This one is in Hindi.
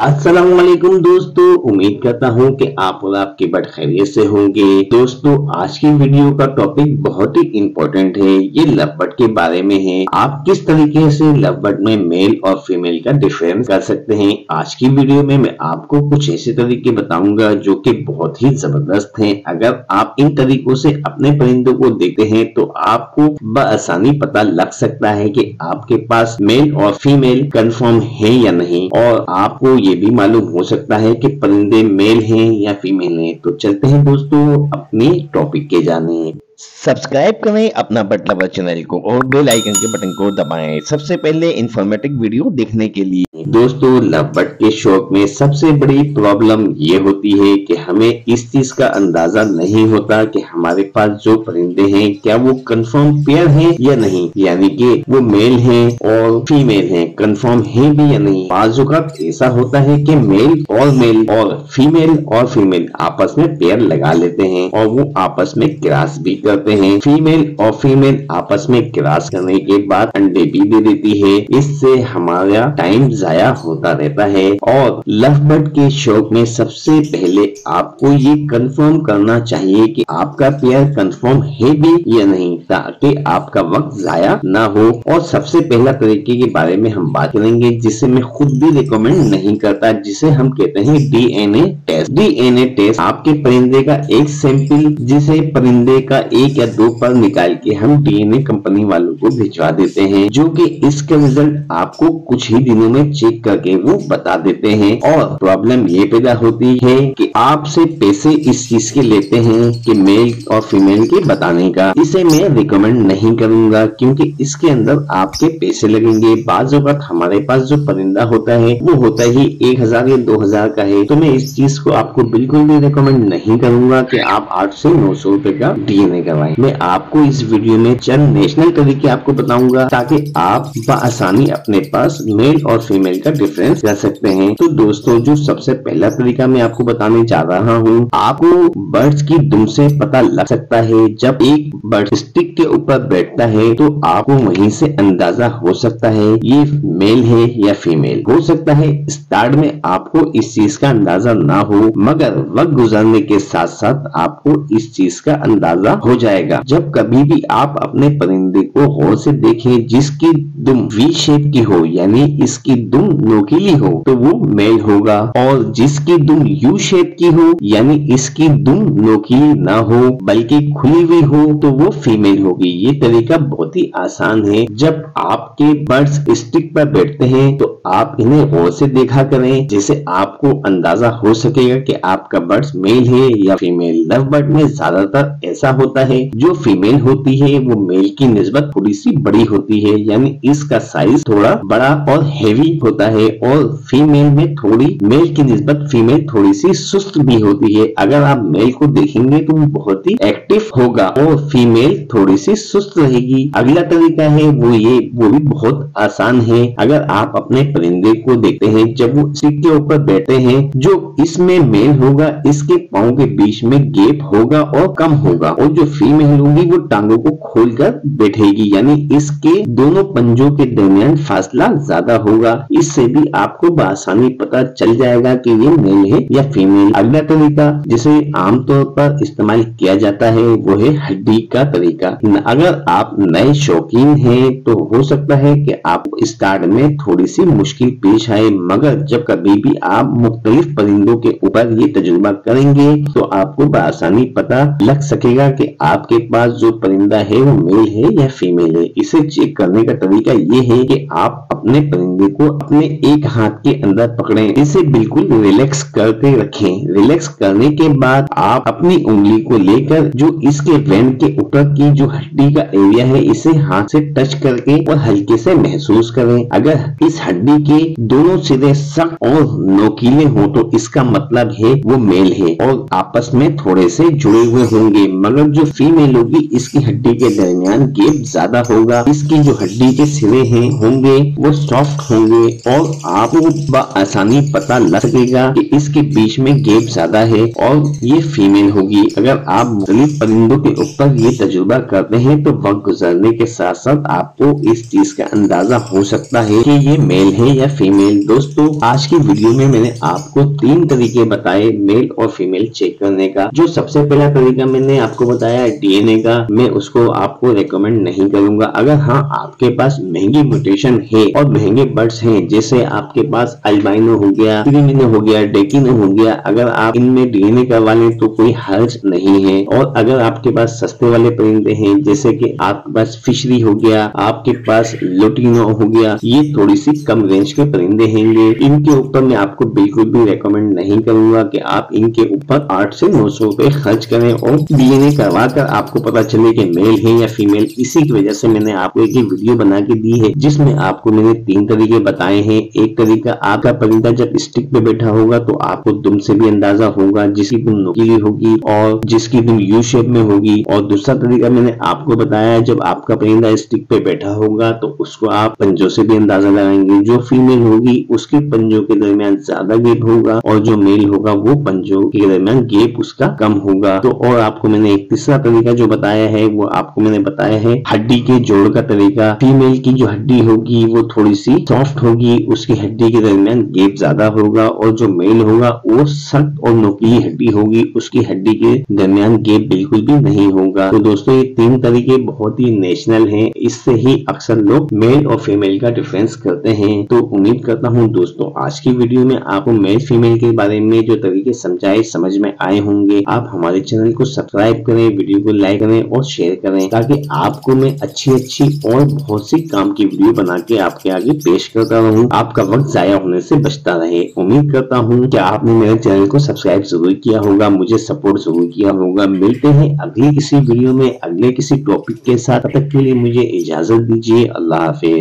अस्सलामुअलैकुम दोस्तों, उम्मीद करता हूँ कि आप और आपके बट खैरियत से होंगे। दोस्तों, आज की वीडियो का टॉपिक बहुत ही इम्पोर्टेंट है। ये लव बर्ड के बारे में है। आप किस तरीके से लव बर्ड में मेल और फीमेल का डिफरेंस कर सकते हैं। आज की वीडियो में मैं आपको कुछ ऐसे तरीके बताऊंगा जो कि बहुत ही जबरदस्त हैं। अगर आप इन तरीकों से अपने परिंदों को देखते हैं तो आपको बआसानी पता लग सकता है कि आपके पास मेल और फीमेल कंफर्म है या नहीं, और आपको ये भी मालूम हो सकता है कि परिंदे मेल हैं या फीमेल हैं। तो चलते हैं दोस्तों अपने टॉपिक के जाने। सब्सक्राइब करें अपना बट लवर चैनल को और बेल आइकन के बटन को दबाएं सबसे पहले इंफॉर्मेटिव वीडियो देखने के लिए। दोस्तों, लव बर्ड के शौक में सबसे बड़ी प्रॉब्लम ये होती है कि हमें इस चीज का अंदाजा नहीं होता कि हमारे पास जो परिंदे हैं क्या वो कंफर्म पेयर हैं या नहीं, यानी कि वो मेल हैं और फीमेल हैं, कंफर्म हैं भी या नहीं। बाज़ औक़ात ऐसा होता है कि मेल और फीमेल आपस में पेयर लगा लेते हैं और वो आपस में क्रॉस भी करते हैं। फीमेल और फीमेल आपस में क्रॉस करने के बाद अंडे भी दे देती है। इससे हमारा टाइम जाया होता रहता है। और लव बर्ड के शौक में सबसे पहले आपको ये कंफर्म करना चाहिए कि आपका पेयर कंफर्म है भी या नहीं, ताकि आपका वक्त जाया ना हो। और सबसे पहला तरीके के बारे में हम बात करेंगे जिसे मैं खुद भी रिकमेंड नहीं करता, जिसे हम कहते हैं डीएनए टेस्ट। डीएनए टेस्ट आपके परिंदे का एक सैंपल, जिसे परिंदे का 1 या 2 पर निकाल के हम डीएनए कंपनी वालों को भिजवा देते हैं, जो कि इसका रिजल्ट आपको कुछ ही दिनों में चेक करके वो बता देते हैं। और प्रॉब्लम ये पैदा होती है कि आपसे पैसे इस चीज के लेते हैं कि मेल और फीमेल के बताने का। इसे मैं रिकमेंड नहीं करूंगा क्योंकि इसके अंदर आपके पैसे लगेंगे। बाज़ औक़ात हमारे पास जो परिंदा होता है वो होता ही 1000 या 2000 का है, तो मैं इस चीज को आपको बिल्कुल भी रिकमेंड नहीं करूंगा कि आप 800 से 900 रुपए का डीएनए करवाएं। मैं आपको इस वीडियो में चंद नेशनल तरीके आपको बताऊंगा ताकि आप बआसानी अपने पास मेल और फीमेल का डिफरेंस कर सकते हैं। तो दोस्तों, जो सबसे पहला तरीका मैं आपको बताने जा रहा हूँ, आपको बर्ड्स की दुम से पता लग सकता है। जब एक बर्ड स्टिक के ऊपर बैठता है तो आपको वहीं से अंदाजा हो सकता है ये मेल है या फीमेल। हो सकता है स्टार्ट में आपको इस चीज का अंदाजा ना हो, मगर वक्त गुजरने के साथ साथ आपको इस चीज का अंदाजा हो जाएगा। जब कभी भी आप अपने परिंदे को गौर से देखें जिसकी दुम वी शेप की हो, यानी इसकी दुम नोकीली हो, तो वो मेल होगा। और जिसकी दुम यू शेप की हो, यानी इसकी दुम नोकीली ना हो बल्कि खुली हुई हो, तो वो फीमेल होगी। ये तरीका बहुत ही आसान है। जब आपके बर्ड्स स्टिक पर बैठते हैं तो आप इन्हें गौर से देखा करें, जिससे आपको अंदाजा हो सकेगा कि आपका बर्ड्स मेल है या फीमेल। लव बर्ड में ज्यादातर ऐसा होता है, जो फीमेल होती है वो मेल की निस्बत थोड़ी सी बड़ी होती है, यानी इसका साइज थोड़ा बड़ा और हेवी होता है। और फीमेल में थोड़ी मेल की निस्बत फीमेल थोड़ी सी सुस्त भी होती है। अगर आप मेल को देखेंगे तो वो बहुत ही एक्टिव होगा और फीमेल थोड़ी सी सुस्त रहेगी। अगला तरीका है वो भी बहुत आसान है। अगर आप अपने परिंदे को देखते हैं जब वो स्टिक के ऊपर बैठे हैं, जो इसमें मेल होगा इसके पाँव के बीच में गैप होगा और कम होगा, और जो फीमेल होगी वो टांगों को खोलकर बैठेगी, यानी इसके दोनों पंजों के दरमियान फासला ज्यादा होगा। इससे भी आपको बआसानी पता चल जाएगा कि ये मेल है या फीमेल। अगला तरीका जिसे आमतौर पर इस्तेमाल किया जाता है वो है हड्डी का तरीका। अगर आप नए शौकीन हैं तो हो सकता है कि आपको स्टार्ट में थोड़ी सी मुश्किल पेश आए, मगर जब कभी भी आप मुख्तलिफ परिंदों के ऊपर ये तजुर्बा करेंगे तो आपको बआसानी पता लग सकेगा कि आपके पास जो परिंदा है वो मेल है या फीमेल है। इसे चेक करने का तरीका ये है कि आप अपने परिंदे को अपने एक हाथ के अंदर पकड़ें, इसे बिल्कुल रिलैक्स करके रखें। रिलैक्स करने के बाद आप अपनी उंगली को लेकर जो इसके वेन के ऊपर की जो हड्डी का एरिया है इसे हाथ से टच करके और हल्के से महसूस करें। अगर इस हड्डी के दोनों सिरे सख्त और नोकीले हो तो इसका मतलब है वो मेल है और आपस में थोड़े से जुड़े हुए होंगे। मगर जो फीमेल होगी इसकी हड्डी के दरमियान गैप ज्यादा होगा, इसकी जो हड्डी के सिरे हैं होंगे वो सॉफ्ट होंगे और आपको आसानी पता लग सकेगा कि इसके बीच में गैप ज्यादा है और ये फीमेल होगी। अगर आप मुख्तलिफ परिंदों के ऊपर ये तजुर्बा करते हैं तो वक्त गुजरने के साथ साथ आपको इस चीज का अंदाजा हो सकता है कि ये मेल है या फीमेल। दोस्तों आज की वीडियो में मैंने आपको 3 तरीके बताए मेल और फीमेल चेक करने का। जो सबसे पहला तरीका मैंने आपको बताया डीएनए का, मैं उसको आपको रेकमेंड नहीं करूंगा। अगर हाँ आपके पास महंगी म्यूटेशन है और महंगे बर्ड्स हैं, जैसे आपके पास अल्बाइनो हो गया, क्रीमिनो हो गया, डेकिनो हो गया, अगर आप इनमें डीएनए करवा लें तो कोई हर्ज नहीं है। और अगर आपके पास सस्ते वाले परिंदे हैं जैसे कि आपके पास फिशरी हो गया, आपके पास लोटिनो हो गया, ये थोड़ी सी कम रेंज के परिंदे होंगे, इनके ऊपर मैं आपको बिल्कुल भी रेकमेंड नहीं करूंगा कि आप इनके ऊपर 8 से 900 रुपए खर्च करें और डीएनए करवा कर आपको पता चले कि मेल है या फीमेल। इसी की वजह से मैंने आपको एक वीडियो बना के दी है जिसमें आपको मैंने 3 तरीके बताए हैं। एक तरीका आपका परिंदा जब स्टिक पे बैठा होगा तो आपको दुम से भी अंदाजा होगा, जिसकी दुम नुकीली होगी और जिसकी दुम यू शेप में होगी। और दूसरा तरीका मैंने आपको बताया जब आपका परिंदा स्टिक पे बैठा होगा तो उसको आप पंजों से भी अंदाजा लगाएंगे। जो फीमेल होगी उसके पंजों के दरमियान ज्यादा गैप होगा और जो मेल होगा वो पंजों के दरमियान गैप उसका कम होगा। तो और आपको मैंने एक तीसरा तरीका जो बताया है वो आपको मैंने बताया है हड्डी के जोड़ का तरीका। फीमेल की जो हड्डी होगी वो थोड़ी सी सॉफ्ट होगी, उसकी हड्डी के दरमियान गैप ज्यादा होगा और जो मेल होगा वो सख्त और नुकीली हड्डी होगी, उसकी हड्डी के दरमियान गैप बिल्कुल भी नहीं होगा। तो दोस्तों ये 3 तरीके बहुत ही नेशनल हैं, इससे ही अक्सर लोग मेल और फीमेल का डिफरेंस करते हैं। तो उम्मीद करता हूँ दोस्तों आज की वीडियो में आपको मेल फीमेल के बारे में जो तरीके समझाए समझ में आए होंगे। आप हमारे चैनल को सब्सक्राइब करें, वीडियो को लाइक करें और शेयर करें ताकि आपको मैं अच्छी और बहुत सी काम की वीडियो बना के आपके आगे पेश करता रहूं, आपका वक्त जाया होने से बचता रहे। उम्मीद करता हूँ कि आपने मेरे चैनल को सब्सक्राइब जरूर किया होगा, मुझे सपोर्ट जरूर किया होगा। मिलते हैं अगली किसी वीडियो में अगले किसी टॉपिक के साथ, तब तक के लिए मुझे इजाजत दीजिए। अल्लाह हाफिज।